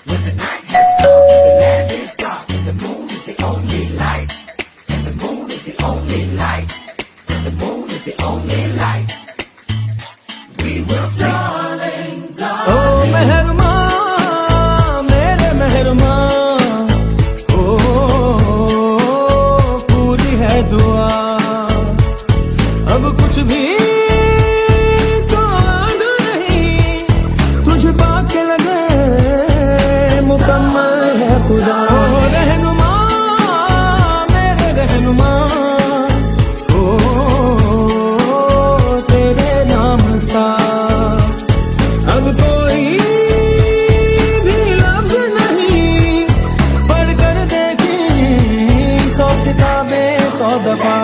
When the night has come, the land is dark, and the moon is the only light. And the moon is the only light. And the moon is the only light. We will sing. Darling, darling. ओ मेहरमा मेरे मेहरमा, ओ पूरी है दुआ, अब कुछ भी तो आग नहीं, तुझ पाके लगे मुकम्मल है खुदा। ओ रहनुमा मेरे रहनुमा, ओ तेरे नाम सा अब कोई भी लफ्ज नहीं, पढ़ कर देखी 100 किताबें 100 दफा।